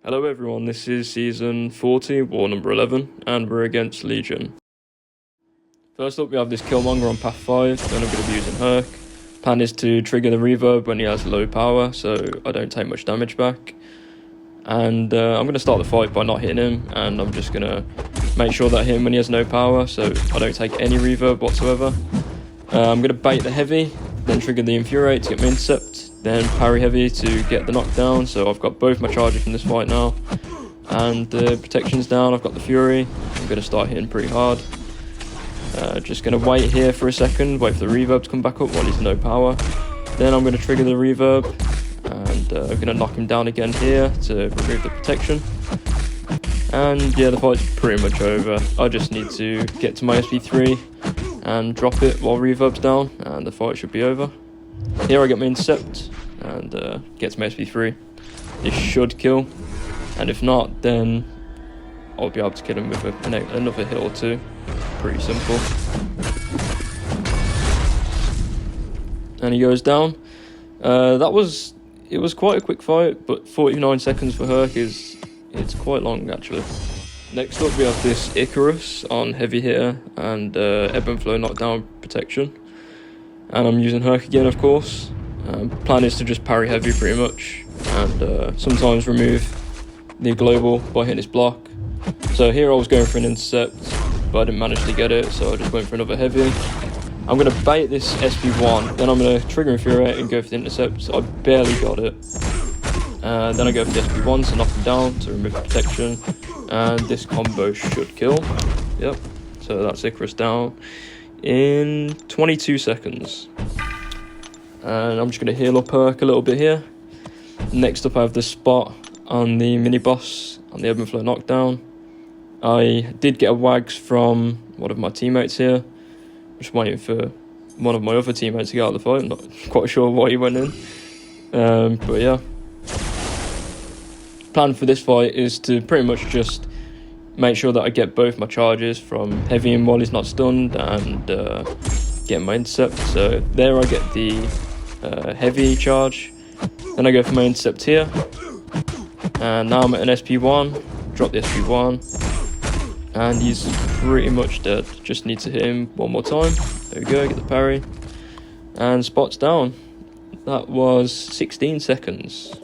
Hello everyone, this is season 40, war number 11, and we're against Legion. First up we have this Killmonger on path 5, then I'm going to be using Herc. Plan is to trigger the reverb when he has low power, so I don't take much damage back. And I'm going to start the fight by not hitting him, and I'm just going to make sure that I hit him when he has no power, so I don't take any reverb whatsoever. I'm going to bait the heavy, then trigger the infuriate to get my intercept, then parry heavy to get the knockdown. So I've got both my charges from this fight now, and the protection's down. I've got the fury. I'm going to start hitting pretty hard. Just going to wait here for a second, wait for the reverb to come back up while he's no power. Then I'm going to trigger the reverb, and I'm going to knock him down again here to remove the protection. And yeah, the fight's pretty much over. I just need to get to my SP3 and drop it while reverb's down, and the fight should be over. Here I get my intercept and get to my SP3. This should kill, and if not, then I'll be able to kill him with another hit or two. Pretty simple. And he goes down. It was quite a quick fight, but 49 seconds for Herc it's quite long actually. Next up we have this Icarus on heavy hitter and ebb and flow knockdown protection. And I'm using Herc again, of course. Plan is to just parry heavy pretty much, and sometimes remove the global by hitting his block. So here I was going for an intercept, but I didn't manage to get it, so I just went for another heavy. I'm going to bait this SP1, then I'm going to trigger infuriate and go for the intercept. So I barely got it. Then I go for the SP1 to knock him down to remove the protection, and this combo should kill. Yep, so that's Icarus down in 22 seconds. And I'm just going to heal up Herc a little bit here. Next up I have the spot on the mini boss on the ebb and flow knockdown. I did get a wags from one of my teammates here. Just waiting for one of my other teammates to get out of the fight. I'm not quite sure why he went in. But yeah. Plan for this fight is to pretty much just make sure that I get both my charges from heavy and while he's not stunned, and get my intercept. So there I get the heavy charge. Then I go for my intercept here. And now I'm at an SP1. Drop the SP1. And he's pretty much dead. Just need to hit him one more time. There we go, get the parry. And spot's down. That was 16 seconds.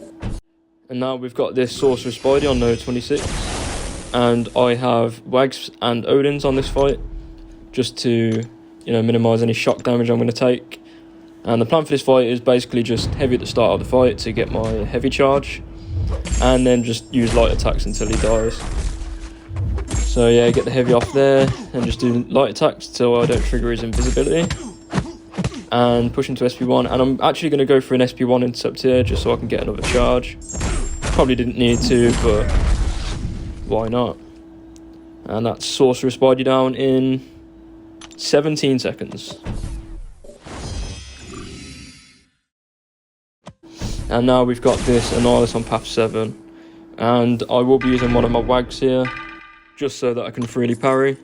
And now we've got this Sorcerer Spidey on node 26. And I have Wags and Odins on this fight, just to, minimise any shock damage I'm going to take. And the plan for this fight is basically just heavy at the start of the fight to get my heavy charge, and then just use light attacks until he dies. So yeah, get the heavy off there, and just do light attacks till I don't trigger his invisibility. And push into SP1, and I'm actually going to go for an SP1 intercept here, just so I can get another charge. Probably didn't need to, but why not? And that's Sorcerer Spidey down in 17 seconds. And now we've got this Annihilus on path 7. And I will be using one of my wags here, just so that I can freely parry.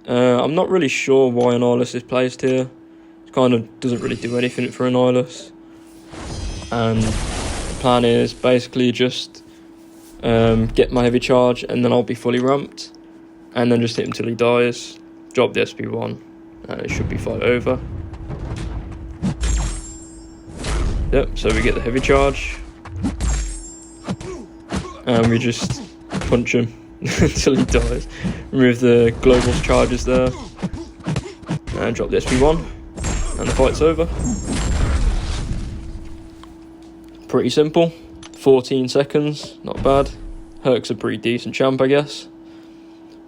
I'm not really sure why Annihilus is placed here. It kind of doesn't really do anything for Annihilus. And the plan is basically just get my heavy charge, and then I'll be fully ramped, and then just hit him till he dies, drop the SP1, and it should be fight over. Yep, so we get the heavy charge, and we just punch him until he dies. Remove the global charges there, and drop the SP1, and the fight's over. Pretty simple. 14 seconds, not bad. Herc's a pretty decent champ, I guess.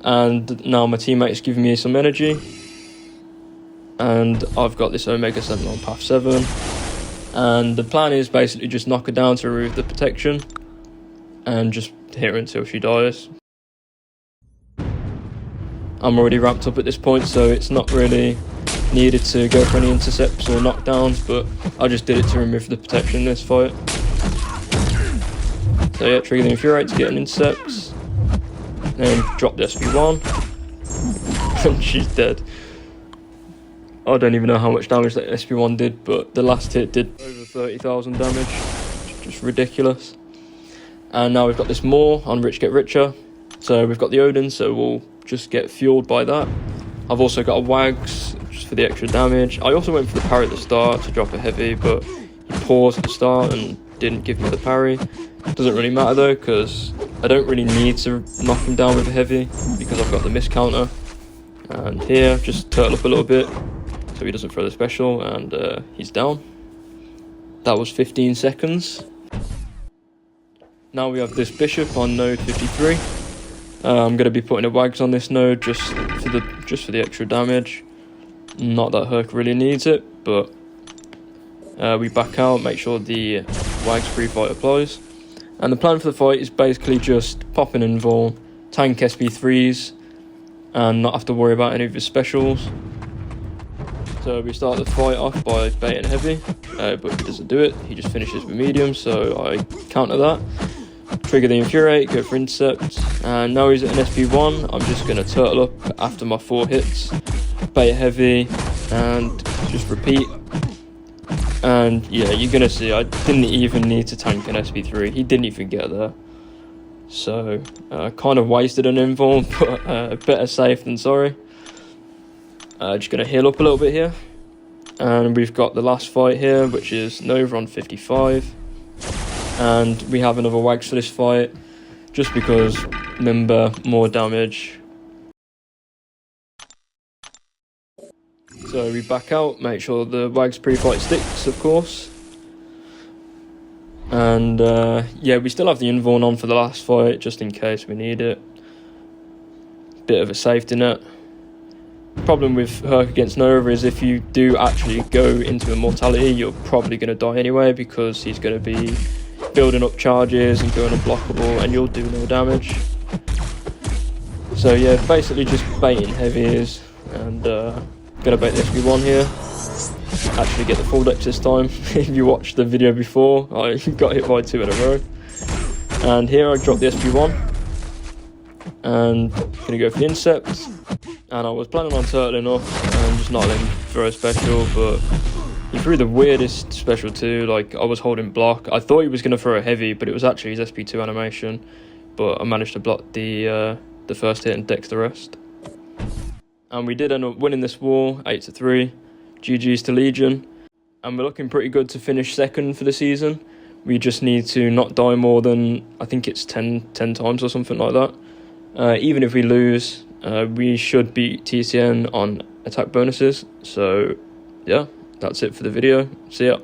And now my teammate's giving me some energy. And I've got this Omega Sentinel on path 7. And the plan is basically just knock her down to remove the protection, and just hit her until she dies. I'm already ramped up at this point, so it's not really needed to go for any intercepts or knockdowns, but I just did it to remove the protection in this fight. So yeah, trigger the infuriate to get an intercept, then drop the SP1, and she's dead. I don't even know how much damage that SP1 did, but the last hit did over 30,000 damage, just ridiculous. And now we've got this more on Rich Get Richer. So we've got the Odin, so we'll just get fueled by that. I've also got a Wags just for the extra damage. I also went for the parry at the start to drop a heavy, but he paused at the start and didn't give me the parry. Doesn't really matter though, because I don't really need to knock him down with a heavy because I've got the miss counter. And here, just turtle up a little bit so he doesn't throw the special, and he's down. That was 15 seconds. Now we have this bishop on node 53. I'm going to be putting a Wags on this node just for the extra damage. Not that Herc really needs it, but we back out, make sure the Wags pre-fight applies. And the plan for the fight is basically just pop an invul, tank SP3s, and not have to worry about any of his specials. So we start the fight off by baiting heavy, but he doesn't do it, he just finishes with medium, so I counter that. Trigger the Infuriate, go for intercept, and now he's at an SP1, I'm just going to turtle up after my 4 hits, bait heavy, and just repeat. And yeah, you're going to see I didn't even need to tank an SP3, he didn't even get there. So, kind of wasted an invul, but better safe than sorry. Just going to heal up a little bit here. And we've got the last fight here, which is Nova on 55. And we have another Wags for this fight, just because, remember, more damage. So we back out, make sure the Wags pre-fight sticks, of course. And yeah, we still have the invuln on for the last fight, just in case we need it. Bit of a safety net. Problem with Herc against Nova is if you do actually go into immortality, you're probably going to die anyway, because he's going to be building up charges and going unblockable, and you'll do no damage. So yeah, basically just baiting heavies, and gonna bait the SP1 here. Actually get the full deck this time. If you watched the video before, I got hit by 2 in a row. And here I dropped the SP1, and gonna go for the intercept. And I was planning on turtling off and just not letting him throw a special, but he threw the weirdest special too. Like, I was holding block. I thought he was going to throw a heavy, but it was actually his SP2 animation. But I managed to block the first hit and dex the rest. And we did end up winning this war, 8-3. GG's to Legion. And we're looking pretty good to finish second for the season. We just need to not die more than, I think it's 10 times or something like that. Even if we lose, we should beat TCN on attack bonuses. So, yeah. That's it for the video. See ya.